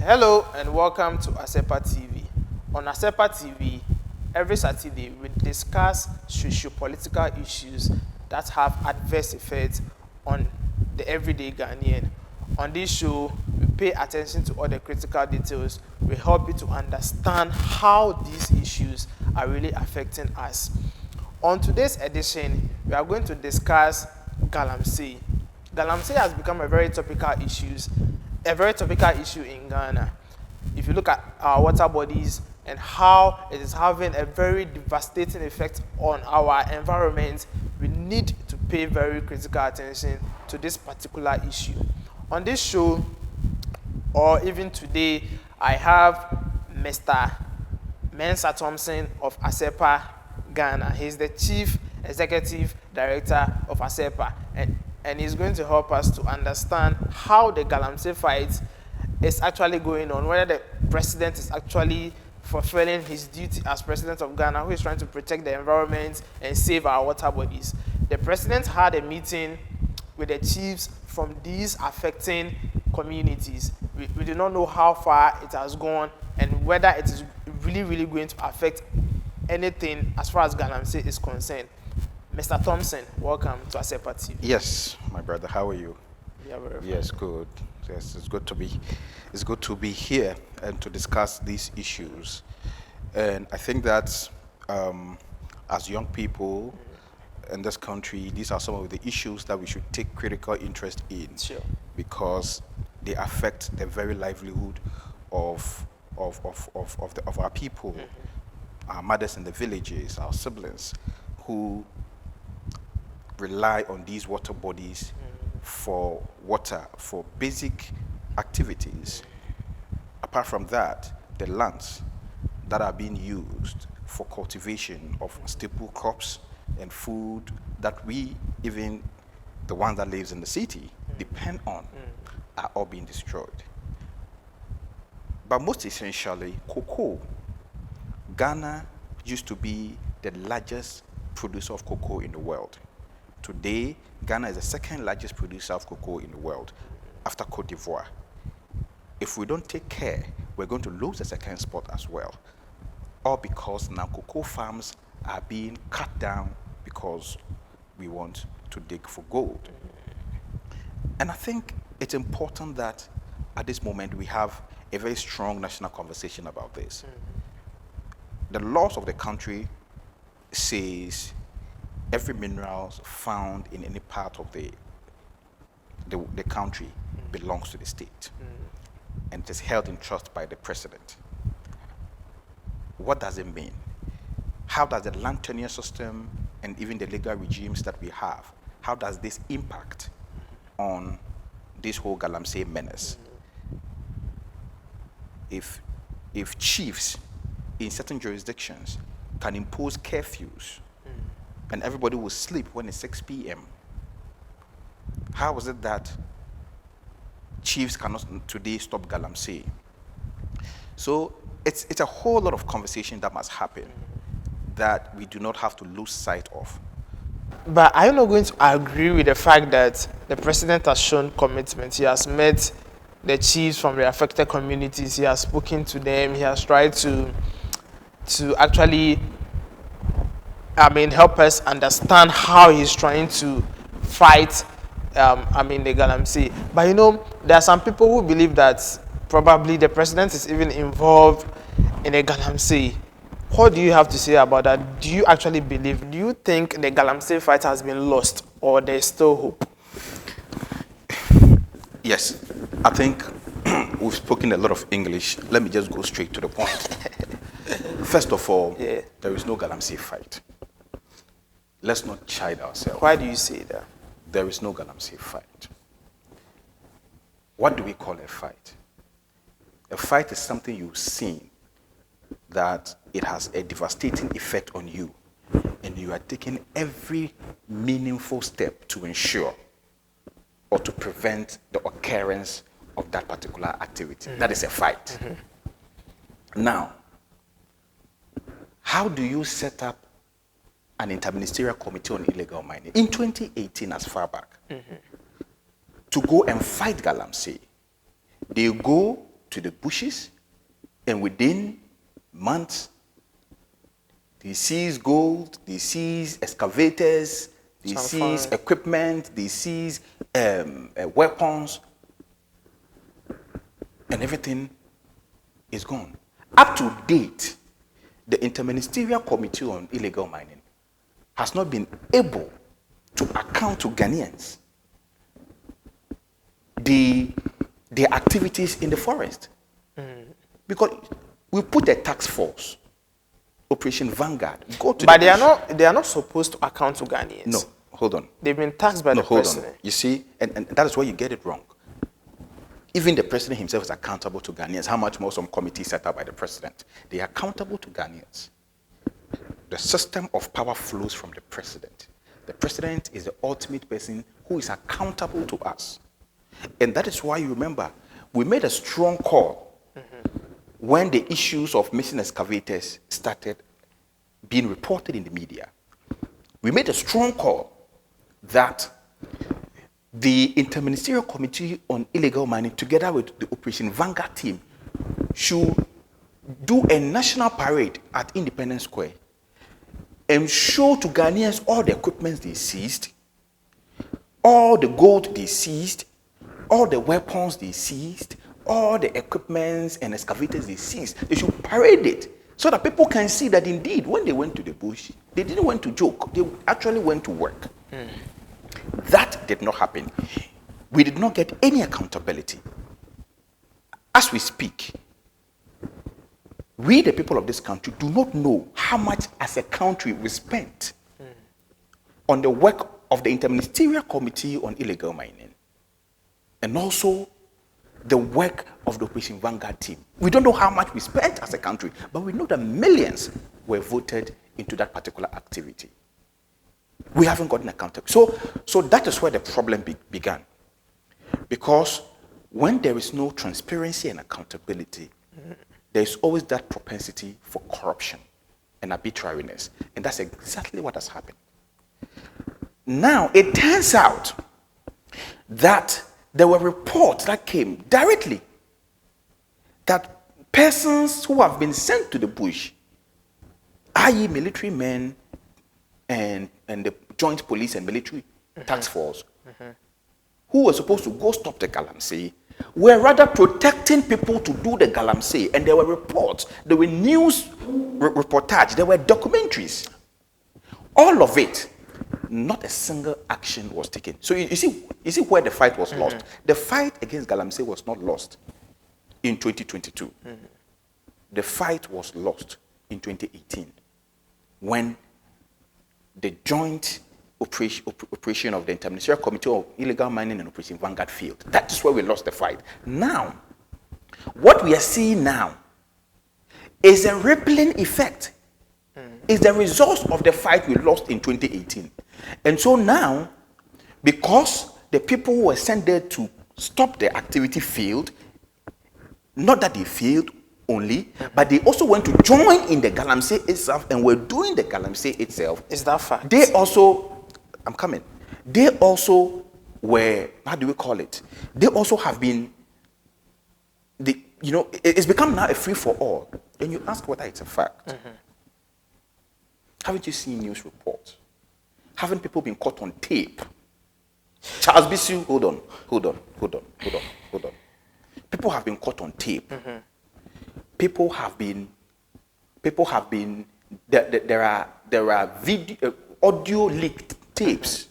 Hello and welcome to ASEPA TV. On ASEPA TV, every Saturday we discuss socio-political issues that have adverse effects on the everyday Ghanaian. On this show, we pay attention to all the critical details. We help you to understand how these issues are really affecting us. On today's edition, we are going to discuss Galamsey. Galamsey has become a very topical issue in Ghana. If you look at our water bodies and how it is having a very devastating effect on our environment, we need to pay very critical attention to this particular issue. On this show, or even today, I have Mr. Mensah Thompson of ASEPA Ghana. He's the Chief Executive Director of ASEPA, and he's going to help us to understand how the Galamsey fight is actually going on, whether the president is actually fulfilling his duty as president of Ghana, who is trying to protect the environment and save our water bodies. The president had a meeting with the chiefs from these affecting communities. We do not know how far it has gone and whether it is really going to affect anything as far as Galamsey is concerned. Mr. Thompson, welcome to ASEPA TV. Yes, my brother. How are you? Yeah, very fine. Yes, good. Yes, it's good to be here and to discuss these issues. And I think that as young people in this country, these are some of the issues that we should take critical interest in. Sure. Because they affect the very livelihood of our people, our mothers in the villages, our siblings, who rely on these water bodies for water, for basic activities. Apart from that, the lands that are being used for cultivation of staple crops and food that we, even the ones that lives in the city, depend on, are all being destroyed. But most essentially, cocoa. Ghana used to be the largest producer of cocoa in the world. Today, Ghana is the second largest producer of cocoa in the world, after Cote d'Ivoire. If we don't take care, we're going to lose the second spot as well. All because now cocoa farms are being cut down because we want to dig for gold. And I think it's important that at this moment we have a very strong national conversation about this. The laws of the country says every mineral found in any part of the country belongs to the state, and it is held in trust by the president. What does it mean? How does the land tenure system and even the legal regimes that we have, how does this impact on this whole Galamsey menace? If chiefs in certain jurisdictions can impose curfews and everybody will sleep when it's 6 p.m., how is it that chiefs cannot today stop Galamsey? So it's a whole lot of conversation that must happen that we do not have to lose sight of. But are you not going to agree with the fact that the president has shown commitment? He has met the chiefs from the affected communities, he has spoken to them, he has tried to actually help us understand how he's trying to fight the Galamsey. But there are some people who believe that probably the president is even involved in a Galamsey. What do you have to say about that? Do you actually believe, do you think the Galamsey fight has been lost or there's still hope? Yes, I think we've spoken a lot of English. Let me just go straight to the point. First of all, there is no Galamsey fight. Let's not chide ourselves. Why do you say that? There is no Galamsey fight. What do we call a fight? A fight is something you've seen that it has a devastating effect on you, and you are taking every meaningful step to ensure or to prevent the occurrence of that particular activity. That is a fight. Now, how do you set up an interministerial committee on illegal mining in 2018, as far back, to go and fight Galamsey? They go to the bushes, and within months, they seize gold, they seize excavators, they seize equipment, they seize weapons, and everything is gone. Up to date, the Interministerial Committee on Illegal Mining has not been able to account to Ghanaians their activities in the forest. Because we put a task force, Operation Vanguard. But they are not supposed to account to Ghanaians. No, hold on. They've been taxed by the president. Hold on. You see, and that is where you get it wrong. Even the president himself is accountable to Ghanaians. How much more some committee set up by the president? They are accountable to Ghanaians. The system of power flows from the president. The president is the ultimate person who is accountable to us. And that is why you remember, we made a strong call when the issues of missing excavators started being reported in the media. We made a strong call that the Interministerial Committee on Illegal Mining, together with the Operation Vanguard team, should do a national parade at Independence Square and show to Ghanaians all the equipment they seized, all the gold they seized, all the weapons they seized, all the equipments and excavators they seized. They should parade it so that people can see that indeed, when they went to the bush, they didn't went to joke. They actually went to work. That did not happen. We did not get any accountability. As we speak, we, the people of this country, do not know how much as a country we spent on the work of the Interministerial Committee on Illegal Mining and also the work of the Operation Vanguard team. We don't know how much we spent as a country, but we know that millions were voted into that particular activity. We haven't gotten accountable. So that is where the problem began. Because when there is no transparency and accountability, there is always that propensity for corruption and arbitrariness. And that's exactly what has happened. Now, it turns out that there were reports that came directly that persons who have been sent to the bush, i.e. military men and the joint police and military task force, who were supposed to go stop the Galamsey, were rather protecting people to do the Galamsey. And there were reports, there were news reportage, there were documentaries. All of it, not a single action was taken. So you see where the fight was lost. The fight against Galamsey was not lost in 2022. The fight was lost in 2018 when the joint operation of the Interministerial Committee on Illegal Mining and Operation Vanguard failed. That is where we lost the fight. Now, what we are seeing now is a rippling effect. Is the result of the fight we lost in 2018. And so now, because the people who were sent there to stop the activity failed, not that they failed only, but they also went to join in the Galamsey itself and were doing the Galamsey itself. Is that fact? They also, I'm coming, they also were, how do we call it? They also have been, it's become now a free-for-all. And you ask whether it's a fact. Haven't you seen news reports? Haven't people been caught on tape? Charles Bisu, hold on. People have been caught on tape. People have been. There are video, audio leaked tapes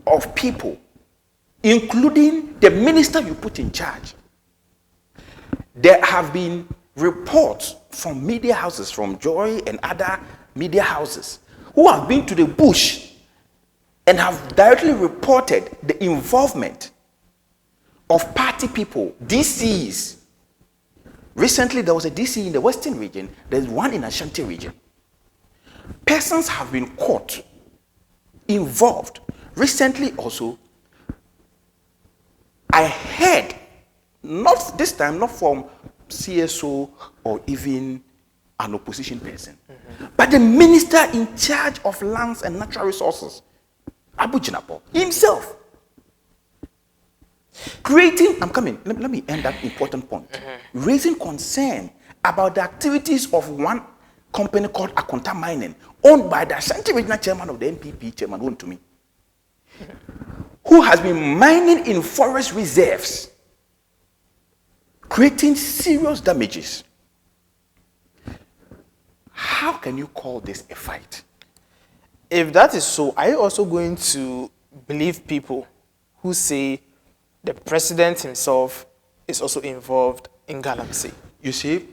of people, including the minister you put in charge. There have been reports from media houses, from Joy and other media houses, who have been to the bush and have directly reported the involvement of party people, DCs. Recently, there was a DC in the Western region. There's one in Ashanti region. Persons have been caught, involved. Recently also, I heard, not this time, not from CSO or even an opposition person, but the minister in charge of lands and natural resources, Abu Jinapo, himself, Creating, I'm coming, let me end that important point. Raising concern about the activities of one company called Akonta Mining, owned by the Ashanti Regional Chairman of the NPP, Chairman Wontumi, who has been mining in forest reserves, creating serious damages. How can you call this a fight? If that is so, are you also going to believe people who say the president himself is also involved in Galamsey? You see,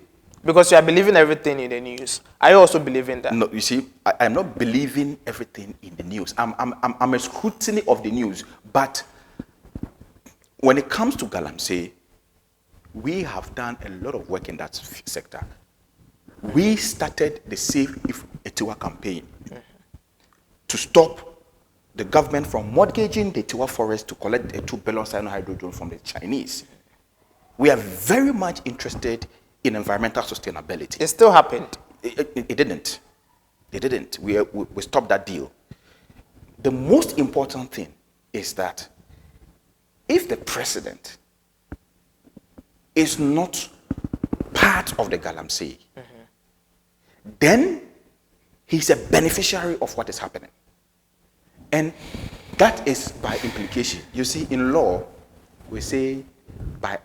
because you are believing everything in the news. Are you also believing that? No, you see, I'm not believing everything in the news. I'm a scrutiny of the news. But when it comes to Galamsey, we have done a lot of work in that sector. We started the Save If Etiwa campaign to stop the government from mortgaging the Etiwa forest to collect a 2 billion cyanohydrocarbon from the Chinese. We are very much interested in environmental sustainability. It still happened. It didn't. It didn't. We stopped that deal. The most important thing is that if the president is not part of the Galamsey, then he's a beneficiary of what is happening. And that is by implication. You see, in law, we say by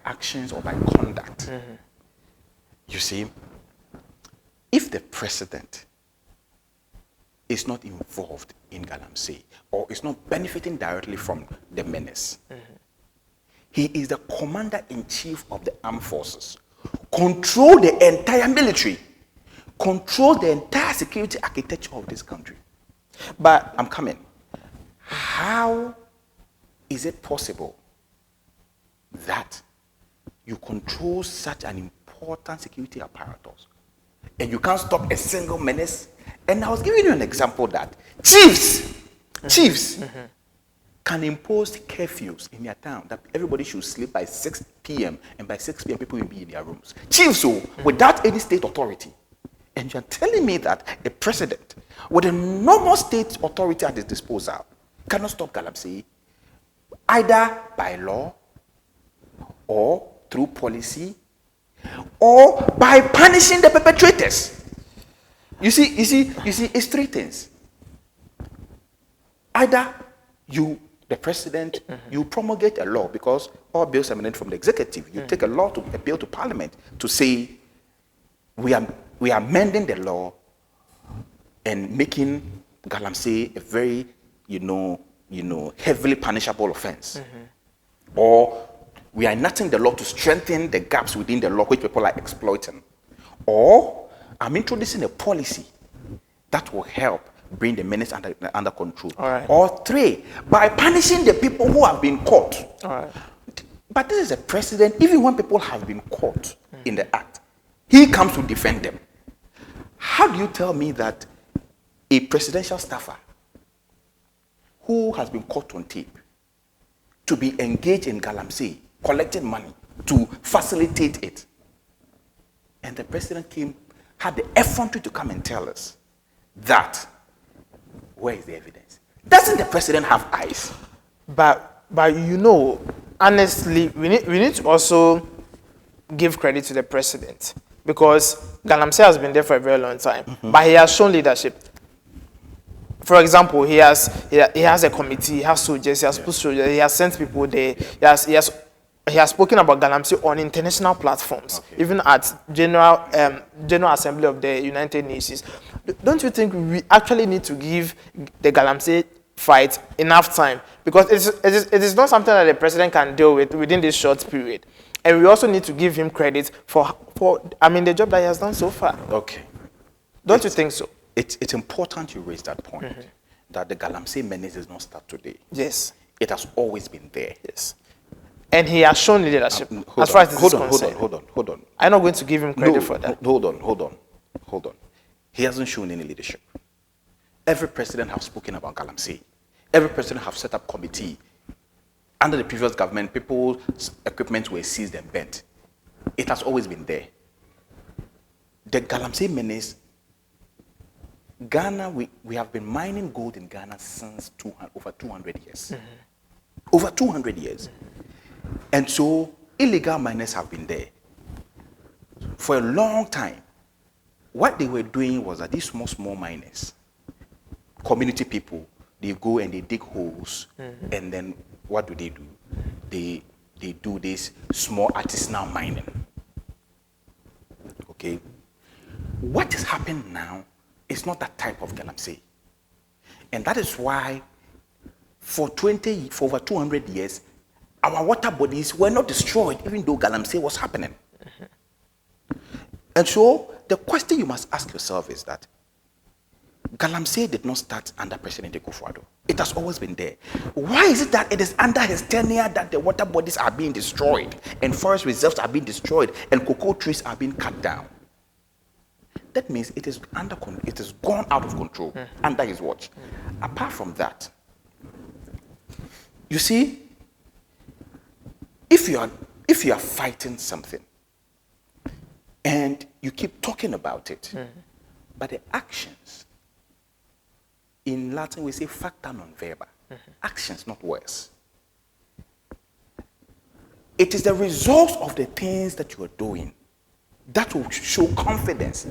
actions or by conduct. You see, if the president is not involved in Galamsey or is not benefiting directly from the menace, he is the commander-in-chief of the armed forces, control the entire military, control the entire security architecture of this country. But I'm coming. How is it possible that you control such an important security apparatus and you can't stop a single menace? And I was giving you an example that chiefs can impose curfews in their town that everybody should sleep by 6 p.m. and by 6 p.m. people will be in their rooms. Chiefs, without any state authority. And you're telling me that a president with a normal state authority at his disposal cannot stop Galamsey either by law or through policy or by punishing the perpetrators. You see, it's three things. Either you, the president, you promulgate a law because all bills emanate from the executive. You take a law to appeal to parliament to say we are amending the law and making Galamsey a very, heavily punishable offense. Or we are enacting the law to strengthen the gaps within the law which people are exploiting. Or I'm introducing a policy that will help bring the menace under control. Or three, by punishing the people who have been caught. But this is a precedent. Even when people have been caught in the act, he comes to defend them. How do you tell me that a presidential staffer who has been caught on tape to be engaged in Galamsey, collecting money to facilitate it, and the president had the effrontery to come and tell us that, where is the evidence? Doesn't the president have eyes? But honestly, we need to also give credit to the president, because Galamsey has been there for a very long time, but he has shown leadership. For example, he has a committee, he has soldiers, he has put soldiers, he has sent people there, he has spoken about Galamsey on international platforms, even at General Assembly of the United Nations. Don't you think we actually need to give the Galamsey fight enough time? Because it is not something that the president can deal with within this short period. And we also need to give him credit for the job that he has done so far. Okay. Don't you think so? It's important you raise that point, that the Galamsey menace does not start today. Yes. It has always been there. Yes. And he has shown leadership as far as this is concerned. Hold on. I'm not going to give him credit for that. Hold on. He hasn't shown any leadership. Every president has spoken about Galamsey. Every president has set up committee. Under the previous government, people's equipment were seized and burnt. It has always been there. The Galamsey menace, Ghana, we have been mining gold in Ghana since over 200 years. Over 200 years. And so illegal miners have been there for a long time. What they were doing was that these small miners, community people, they go and they dig holes, and then what do? They do this small artisanal mining. Okay? What has happened now is not that type of Galamsey. And that is why for over 200 years, our water bodies were not destroyed, even though Galamsey was happening. And so the question you must ask yourself is that Galamsey did not start under President Akufo-Addo. It has always been there. Why is it that it is under his tenure that the water bodies are being destroyed and forest reserves are being destroyed and cocoa trees are being cut down? That means it is gone out of control under his watch. Apart from that, you see, if you are fighting something and you keep talking about it, but the actions, in Latin we say facta non verba, actions, not words. It is the results of the things that you are doing that will show confidence.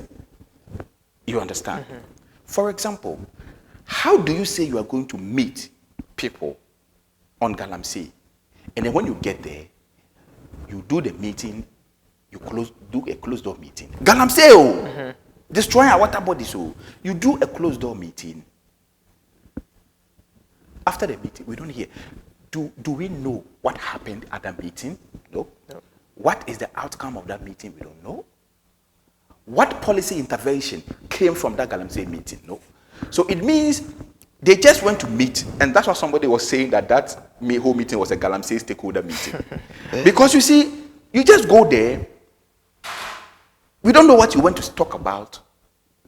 You understand? For example, how do you say you are going to meet people on Galamsey, and then when you get there, you do the meeting, do a closed door meeting. Galamsey, destroying our water bodies, so you do a closed door meeting. After the meeting, we don't hear. Do we know what happened at that meeting? No. What is the outcome of that meeting? We don't know. What policy intervention came from that Galamsey meeting? No. So it means they just went to meet, and that's why somebody was saying that whole meeting was a Galamsey stakeholder meeting. Because you see, you just go there, we don't know what you went to talk about,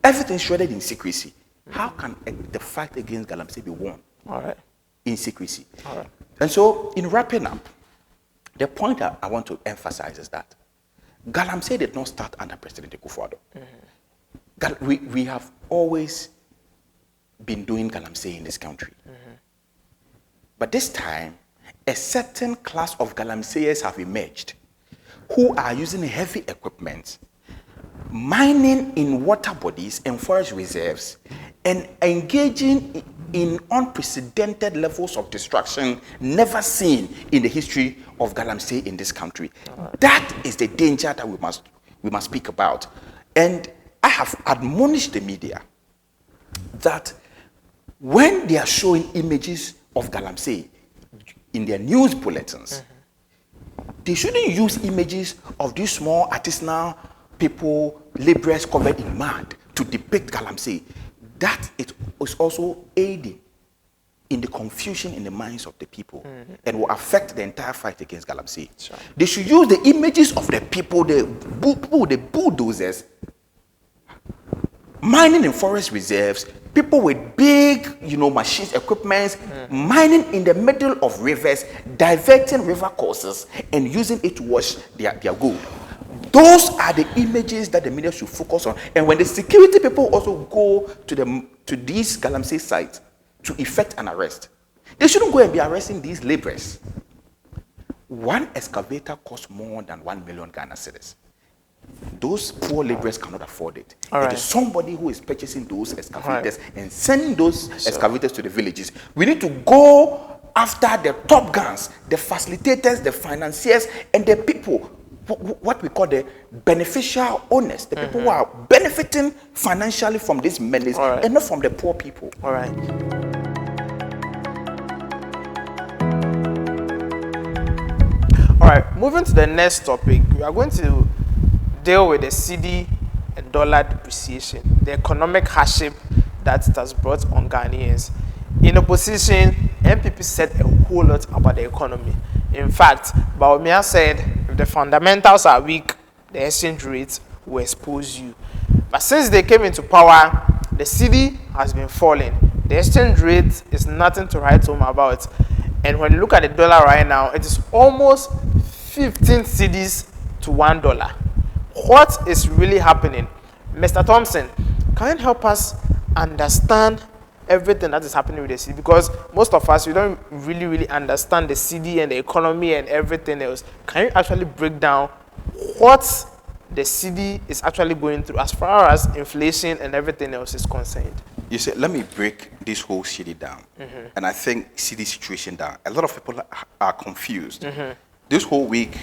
everything's shrouded in secrecy. How can the fight against Galamsey be won? All right. In secrecy. All right. And so, in wrapping up, the point that I want to emphasize is that Galamsey did not start under President Akufo-Addo. We have always been doing Galamsey in this country. But this time, a certain class of Galamseyers have emerged who are using heavy equipment, mining in water bodies and forest reserves, and engaging in unprecedented levels of destruction never seen in the history of Galamsey in this country. That is the danger that we must speak about. And I have admonished the media that when they are showing images of Galamsey in their news bulletins, they shouldn't use images of these small artisanal people, laborers covered in mud to depict Galamsey. That it is also aiding in the confusion in the minds of the people and will affect the entire fight against Galamsey. Sure. They should use the images of the people, the bulldozers, mining in forest reserves, people with big, machines, equipment, mining in the middle of rivers, diverting river courses, and using it to wash their gold. Those are the images that the media should focus on. And when the security people also go to these Galamsey sites to effect an arrest, they shouldn't go and be arresting these laborers. One excavator costs more than 1 million Ghana cedis. Those poor laborers cannot afford it. It is somebody who is purchasing those excavators and sending those excavators to the villages. We need to go after the top guns, the facilitators, the financiers, and the people, what we call the beneficial owners, the people who are benefiting financially from these monies and not from the poor people. All right. All right, moving to the next topic, we are going to deal with the cedi and dollar depreciation, the economic hardship that it has brought on Ghanaians. In opposition, MPP said a whole lot about the economy. In fact, Bawumia said, if the fundamentals are weak, the exchange rate will expose you. But since they came into power, the cedi has been falling. The exchange rate is nothing to write home about. And when you look at the dollar right now, it is almost 15 cedis to $1. What is really happening? Mr. Thompson, can you help us understand everything that is happening with the city, because most of us, we don't really understand the city and the economy and everything else. Can you actually break down what the city is actually going through as far as inflation and everything else is concerned? You see, let me break this whole city down. And I think city situation down. A lot of people are confused. This whole week,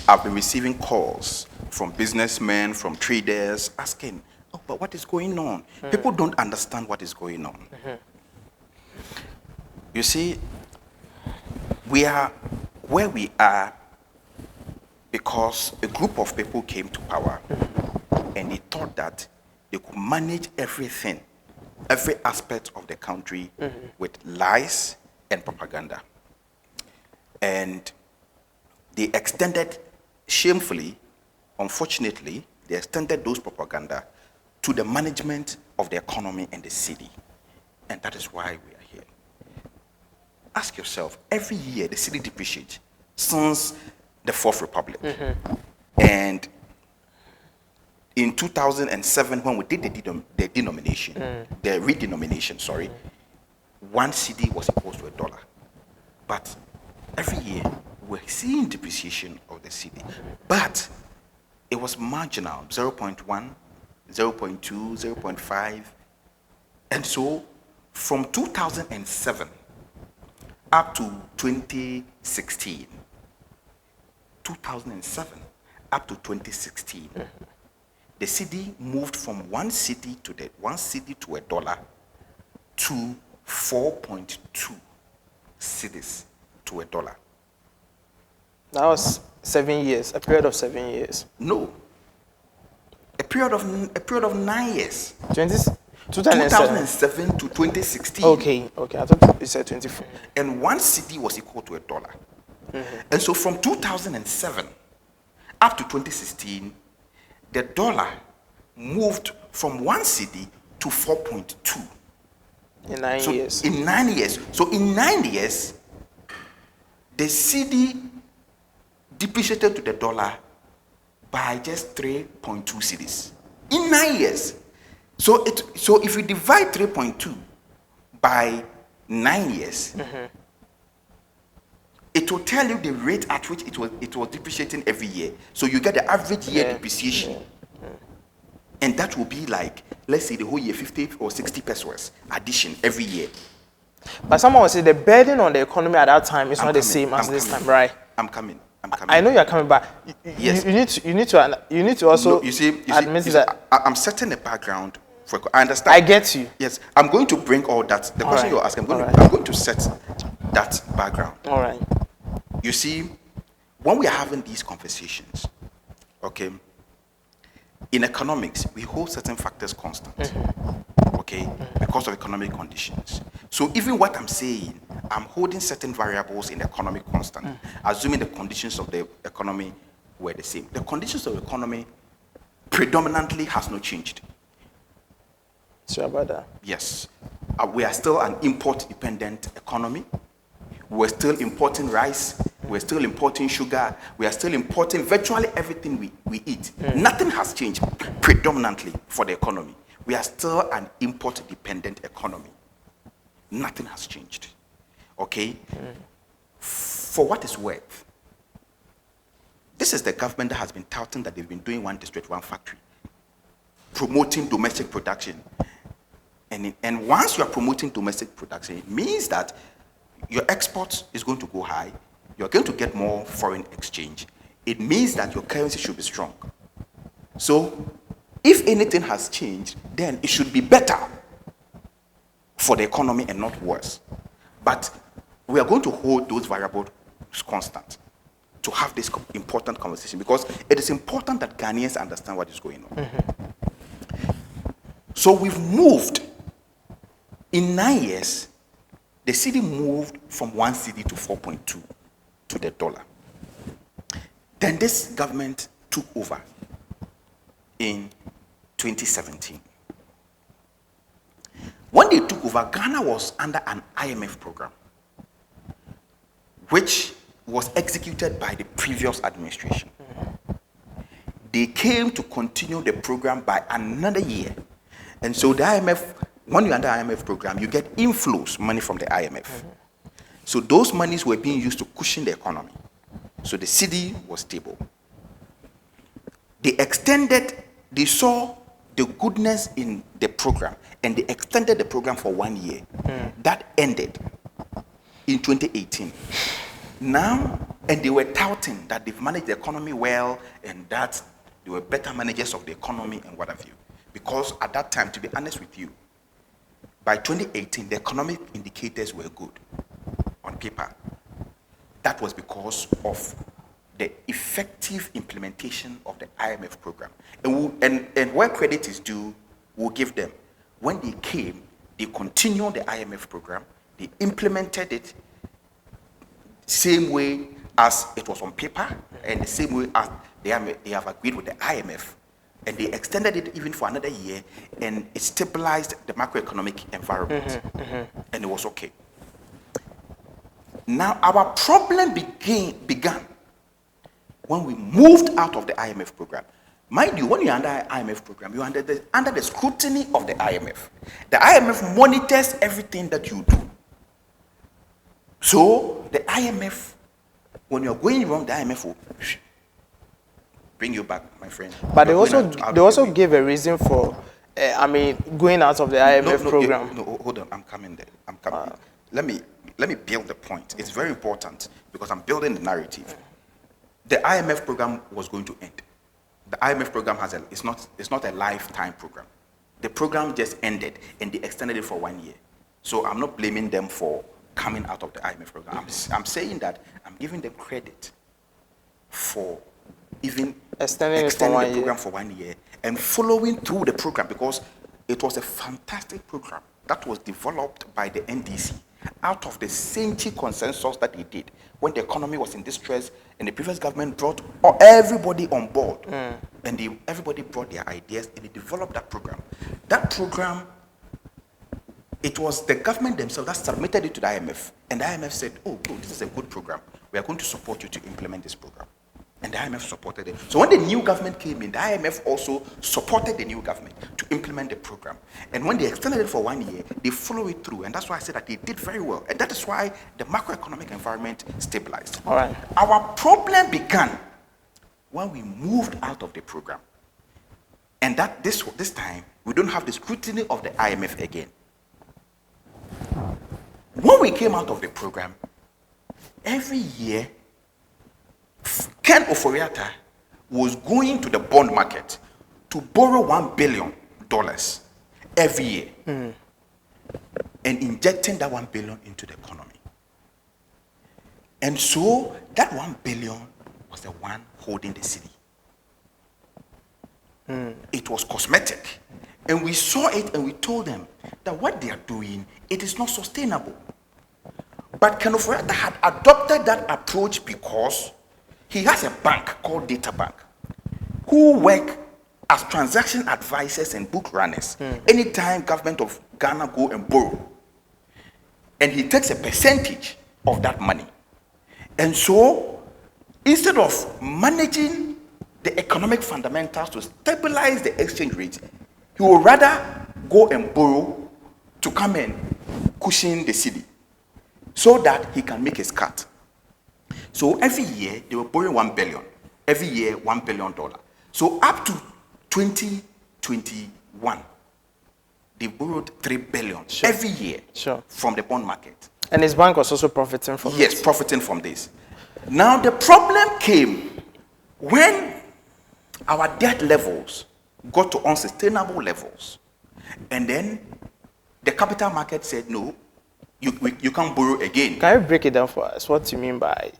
I've been receiving calls from businessmen, from traders, asking, oh, but what is going on? People don't understand what is going on. You see, we are where we are because a group of people came to power and they thought that they could manage everything, every aspect of the country with lies and propaganda. And they extended, shamefully, unfortunately, they extended those propaganda to the management of the economy and the city. And that is why we are here. Ask yourself, every year the city depreciates since the Fourth Republic. And in 2007, when we did the denomination, the redenomination, sorry, one cedi was equal to $1. But every year, we're seeing depreciation of the cedi. But it was marginal, 0.1, 0.2, 0.5. And so, from 2007 up to 2016, 2007 up to 2016, the cedi moved from one cedi to $1 to 4.2 cedis to $1. That was 7 years, a period of 7 years. No, a period of 9 years. 2007 to 2016. Okay, I thought you said 24. And one cedi was equal to $1. And so from 2007 up to 2016, the dollar moved from one cedi to 4.2. In 9 years. In 9 years. So in 9 years, the cedi depreciated to the dollar by just 3.2 cedis. In 9 years. So if you divide 3.2 by 9 years, it will tell you the rate at which it was depreciating every year. So you get the average year depreciation. And that will be like, let's say the whole year, 50 or 60 pesos addition every year. But someone will say the burden on the economy at that time is not the same as this time, right? I'm coming. I know you're coming, but yes. you need to also admit that I'm setting a background for. I understand. I get you. Yes, I'm going to bring all that. The question you're asking, I'm going to set that background. All right. You see, when we are having these conversations, okay, in economics, we hold certain factors constant, okay, because of economic conditions. So even what I'm saying, I'm holding certain variables in the economic constant, assuming the conditions of the economy were the same. The conditions of the economy predominantly has not changed. Sure about that? Yes. We are still an import-dependent economy. We're still importing rice. We're still importing sugar. We are still importing virtually everything we eat. Nothing has changed predominantly for the economy. We are still an import-dependent economy. Nothing has changed. Okay? For what it's worth, this is the government that has been touting that they've been doing one district, one factory, promoting domestic production. And once you are promoting domestic production, it means that your export is going to go high. You're going to get more foreign exchange. It means that your currency should be strong. So, if anything has changed, then it should be better for the economy and not worse. But we are going to hold those variables constant to have this important conversation, because it is important that Ghanaians understand what is going on. So we've moved. In 9 years, the cedi moved from one cedi to 4.2 to the dollar. Then this government took over in 2017. When they took over, Ghana was under an IMF program, which was executed by the previous administration. They came to continue the program by another year. And so the IMF when you're under IMF program, you get inflows, money from the IMF. So those monies were being used to cushion the economy. So the cedi was stable. They saw the goodness in the program, and they extended the program for 1 year. That ended in 2018. Now, and they were touting that they've managed the economy well, and that they were better managers of the economy and what have you. Because at that time, to be honest with you, by 2018, the economic indicators were good on paper. That was because of the effective implementation of the IMF program. And where credit is due, we'll give them. When they came, they continued the IMF program, they implemented it same way as it was on paper, and the same way as they have agreed with the IMF. And they extended it even for another year, and it stabilized the macroeconomic environment. And it was okay. Now, our problem began when we moved out of the IMF program. Mind you, when you're under IMF program, you're under the scrutiny of the IMF. The IMF monitors everything that you do. So, the IMF, when you're going wrong, the IMF will bring you back, my friend. But they also gave a reason for, going out of the IMF program. No, hold on, I'm coming there. Let me build the point. It's very important because I'm building the narrative. The IMF program was going to end. The IMF program it's not a lifetime program. The program just ended, and they extended it for 1 year. So I'm not blaming them for coming out of the IMF program. I'm saying that I'm giving them credit for even extending the program for 1 year and following through the program, because it was a fantastic program that was developed by the NDC out of the Senchi consensus that they did when the economy was in distress, and the previous government brought everybody on board, and everybody brought their ideas, and they developed that program. That program, it was the government themselves that submitted it to the IMF, and the IMF said, oh, good, this is a good program. We are going to support you to implement this program. And the IMF supported it. So when the new government came in, the IMF also supported the new government to implement the program. And when they extended it for 1 year, they followed it through. And that's why I said that they did very well. And that is why the macroeconomic environment stabilized. All right. Our problem began when we moved out of the program. And that this time, we don't have the scrutiny of the IMF again. When we came out of the program, every year, Ken Oforiatta was going to the bond market to borrow $1 billion every year and injecting that $1 billion into the economy. And so that $1 billion was the one holding the city. It was cosmetic. And we saw it and we told them that what they are doing, it is not sustainable. But Ken Oforiatta had adopted that approach because he has a bank called Data Bank who work as transaction advisors and book runners. Anytime government of Ghana go and borrow, and he takes a percentage of that money. And so, instead of managing the economic fundamentals to stabilize the exchange rate, he would rather go and borrow to come and cushion the cedi so that he can make his cut. So every year, they were borrowing $1 billion. Every year, $1 billion. So up to 2021, they borrowed $3 billion every year from the bond market. And his bank was also profiting from this? Yes, profiting from this. Now, the problem came when our debt levels got to unsustainable levels. And then the capital market said, no, you can't borrow again. Can you break it down for us? What do you mean by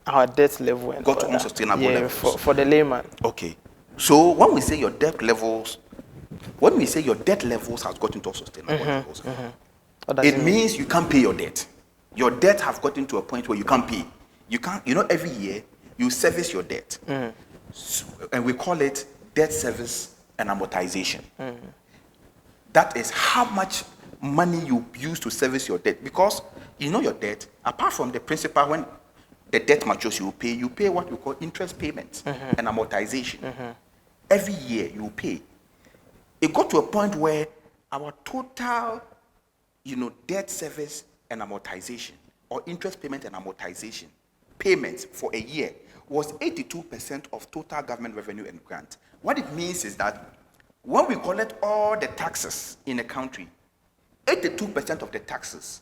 our debt level? And got to unsustainable levels. For the layman. Okay. So when we say your debt levels has gotten to unsustainable levels, it means you can't pay your debt. Your debt has gotten to a point where you can't pay. Every year you service your debt. So, and we call it debt service and amortization. That is how much money you use to service your debt. Because your debt, apart from the principal, when the debt matures, you pay what we call interest payments and amortization. Every year you pay. It got to a point where our total, debt service and amortization, or interest payment and amortization payments for a year was 82% of total government revenue and grant. What it means is that when we collect all the taxes in a country, 82% of the taxes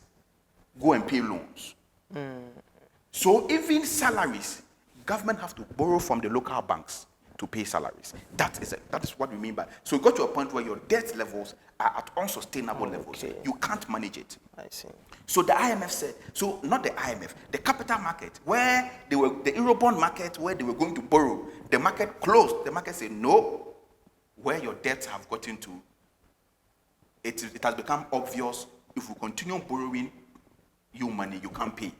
go and pay loans. So even salaries, government have to borrow from the local banks to pay salaries. That is what we mean by. So you got to a point where your debt levels are at unsustainable levels. You can't manage it. I see. So the IMF said, so not the IMF, the capital market, where they were, the Eurobond market, where they were going to borrow, the market closed. The market said, no, where your debts have gotten to, it has become obvious, if we continue borrowing you money, you can't pay.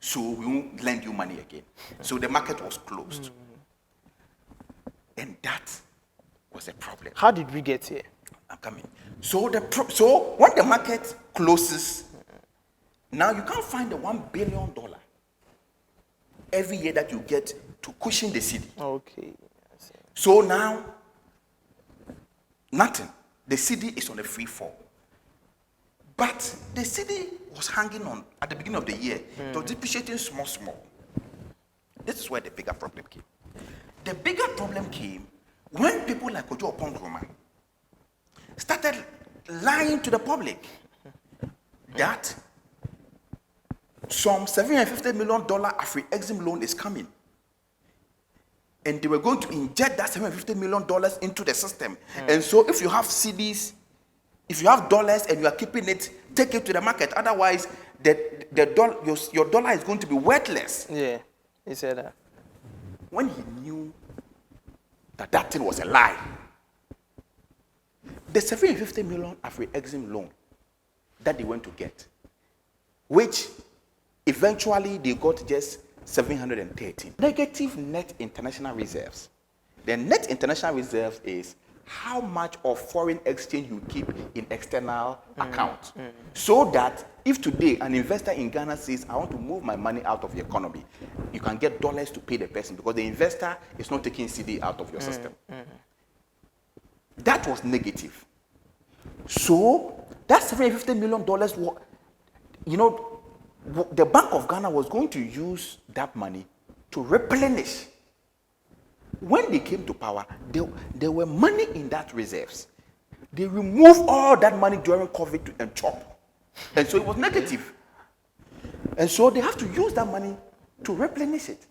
So we won't lend you money again. So the market was closed. And that was a problem. How did we get here? I'm coming. So when the market closes, now you can't find the $1 billion every year that you get to cushion the city. Okay. So now, nothing. The city is on a free fall. But the city was hanging on at the beginning of the year. It was depreciating small. This is where the bigger problem came. The bigger problem came when people like Ojo Opongroma started lying to the public that some $750 million Afri-Exim loan is coming. And they were going to inject that $750 million into the system. And so if you have CDs, if you have dollars and you are keeping it, take it to the market. Otherwise, your dollar is going to be worthless. Yeah, he said that. When he knew that that thing was a lie, the $750 million Afri-Exim loan that they went to get, which eventually they got just 713. Negative net international reserves. The net international reserves is how much of foreign exchange you keep in external accounts. So that if today an investor in Ghana says, I want to move my money out of the economy, you can get dollars to pay the person because the investor is not taking CD out of your system. That was negative. So that $750 million, the Bank of Ghana was going to use that money to replenish. When they came to power, there were money in that reserves. They removed all that money during COVID and chop. And so it was negative. And so they have to use that money to replenish it.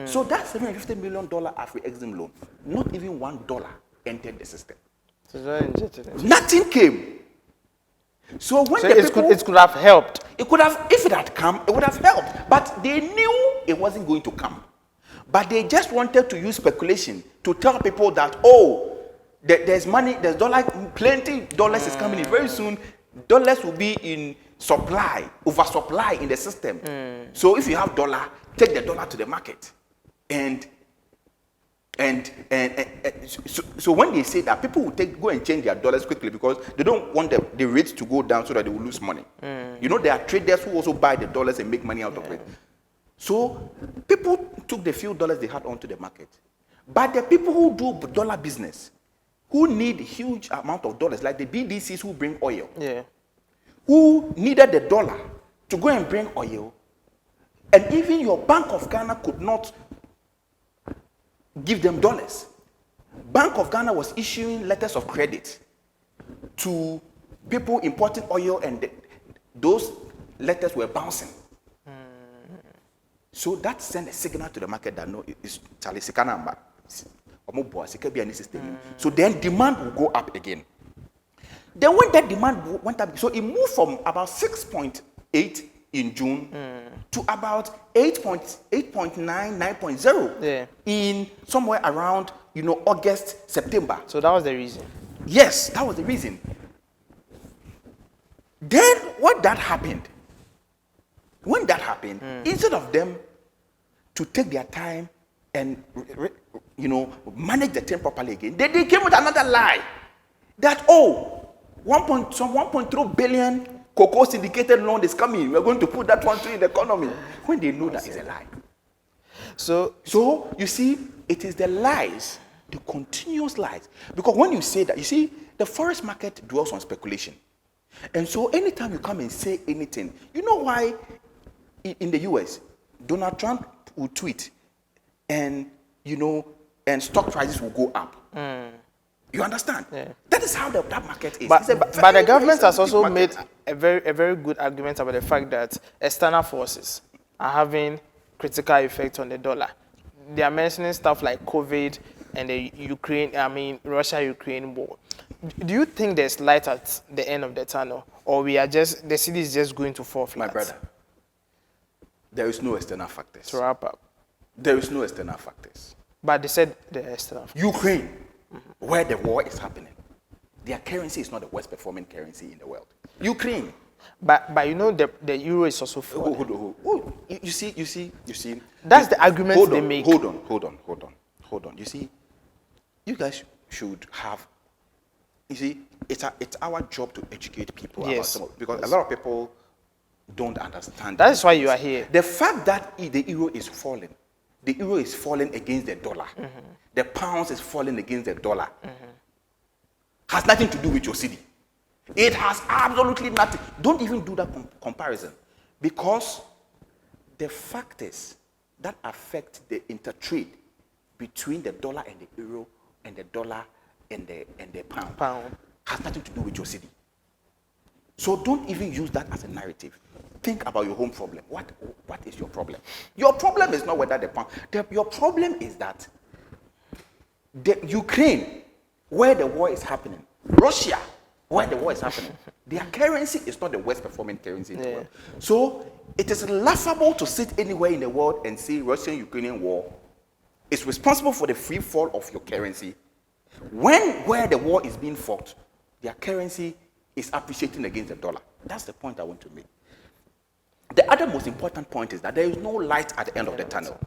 So that $750 million Afri-Exim loan, not even $1 entered the system. Nothing came. So when it could have helped. It could have, if it had come, it would have helped. But they knew it wasn't going to come. But they just wanted to use speculation to tell people that, there's money, there's dollar, plenty dollars is coming in. Very soon, dollars will be in supply, oversupply in the system. So if you have dollar, take the dollar to the market. So when they say that, people will go and change their dollars quickly because they don't want the rates to go down so that they will lose money. There are traders who also buy the dollars and make money out of it. So people took the few dollars they had onto the market. But the people who do dollar business, who need huge amount of dollars, like the BDCs who bring oil, who needed the dollar to go and bring oil, and even your Bank of Ghana could not give them dollars. Bank of Ghana was issuing letters of credit to people importing oil, and those letters were bouncing. So that sent a signal to the market that no, it's Charlie Sikanamba. So then demand will go up again. Then when that demand went up, so it moved from about 6.8 in June to about 8.9, 9.0 in somewhere around, August, September. So that was the reason. Yes, that was the reason. Then when that happened, instead of them to take their time and manage the thing properly again, they came with another lie that 1.3 billion cocoa syndicated loan is coming. We're going to put that one in the economy. When they know that is a lie. So you see, it is the lies, the continuous lies. Because when you say that, you see, the forex market dwells on speculation. And so anytime you come and say anything, you know why in the US, Donald Trump will tweet and, and stock prices will go up. You understand? Yeah. That is how that market is. But the government has also market. made a very good argument about the fact that external forces are having critical effect on the dollar. They are mentioning stuff like COVID and the Russia-Ukraine war. Do you think there's light at the end of the tunnel, or the city is just going to fall flat? My brother, there is no external factors. To wrap up. There is no external factors. But they said the external factors. Ukraine, where the war is happening, their currency is not the worst performing currency in the world. Ukraine. But the euro is also falling. You see. That's the argument they make. Hold on. You see, you guys should have. You see, it's our job to educate people about some of, because a lot of people don't understand. That is why you are here. The fact that the euro is falling against the dollar, the pounds is falling against the dollar, has nothing to do with your city. It has absolutely nothing. Don't even do that comparison, because the factors that affect the intertrade between the dollar and the euro and the dollar and the pound has nothing to do with your city. So don't even use that as a narrative. Think about your home problem. What is your problem? Your problem is not whether the pound. Your problem is that the Ukraine, where the war is happening, Russia, where the war is happening, their currency is not the worst performing currency in the world. So it is laughable to sit anywhere in the world and say Russian-Ukrainian war is responsible for the free fall of your currency, when where the war is being fought, their currency is appreciating against the dollar. That's the point I want to make. The other most important point is that there is no light at the end of the tunnel.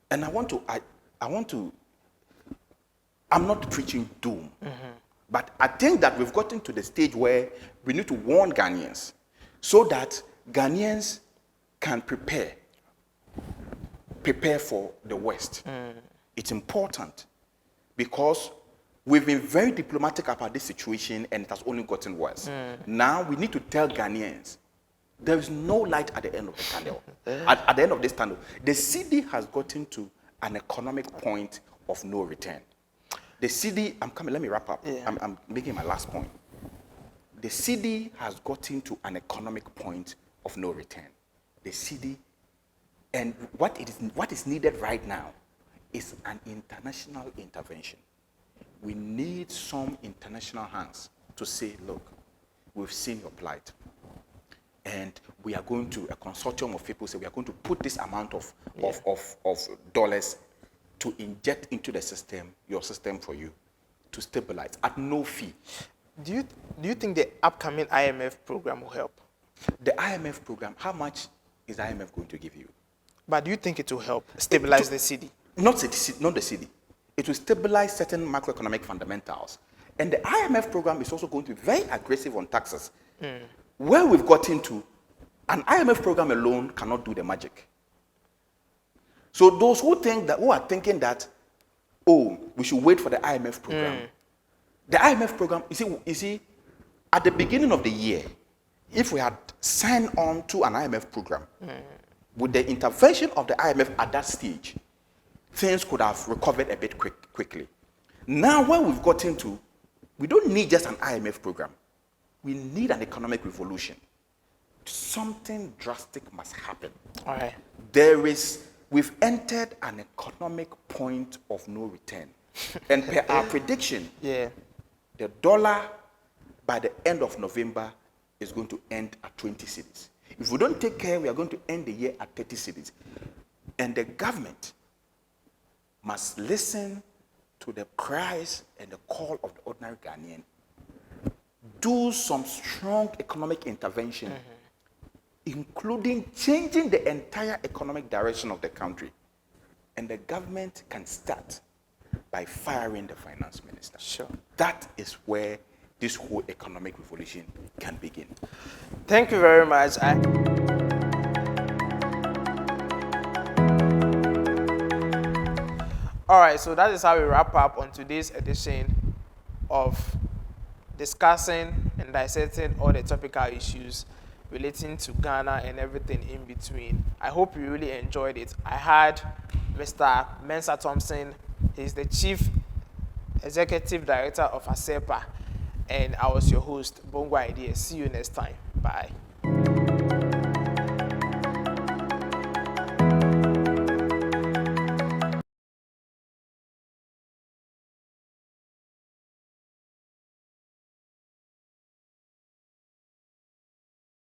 And I'm not preaching doom, but I think that we've gotten to the stage where we need to warn Ghanaians so that Ghanaians can prepare for the West. It's important because we've been very diplomatic about this situation and it has only gotten worse. Now we need to tell Ghanaians there is no light at the end of the tunnel. At the end of this tunnel, the city has gotten to an economic point of no return. The city, let me wrap up. Yeah. I'm making my last point. The city has gotten to an economic point of no return. The city, and what is needed right now is an international intervention. We need some international hands to say, look, we've seen your plight. And we are going to, a consortium of people say, we are going to put this amount of dollars to inject into the system, your system for you, to stabilize at no fee. Do you think the upcoming IMF program will help? The IMF program, how much is the IMF going to give you? But do you think it will help stabilize the city? Not the city. It will stabilize certain macroeconomic fundamentals. And the IMF program is also going to be very aggressive on taxes. Where we've gotten to, an IMF program alone cannot do the magic. So those who are thinking that, we should wait for the IMF program. The IMF program, you see, at the beginning of the year, if we had signed on to an IMF program, with the intervention of the IMF at that stage, things could have recovered a bit quickly. Now, where we've gotten to, we don't need just an IMF program. We need an economic revolution. Something drastic must happen. All right. We've entered an economic point of no return. And per our prediction, the dollar by the end of November is going to end at 20 cedis. If we don't take care, we are going to end the year at 30 cedis. And the government must listen to the cries and the call of the ordinary Ghanaian. Do some strong economic intervention, including changing the entire economic direction of the country. And the government can start by firing the finance minister. Sure. That is where this whole economic revolution can begin. Thank you very much. All right, so that is how we wrap up on today's edition of discussing and dissecting all the topical issues relating to Ghana and everything in between. I hope you really enjoyed it. I had Mr. Mensah Thompson. He's the Chief Executive Director of ASEPA, and I was your host, Bongoideas. See you next time. Bye.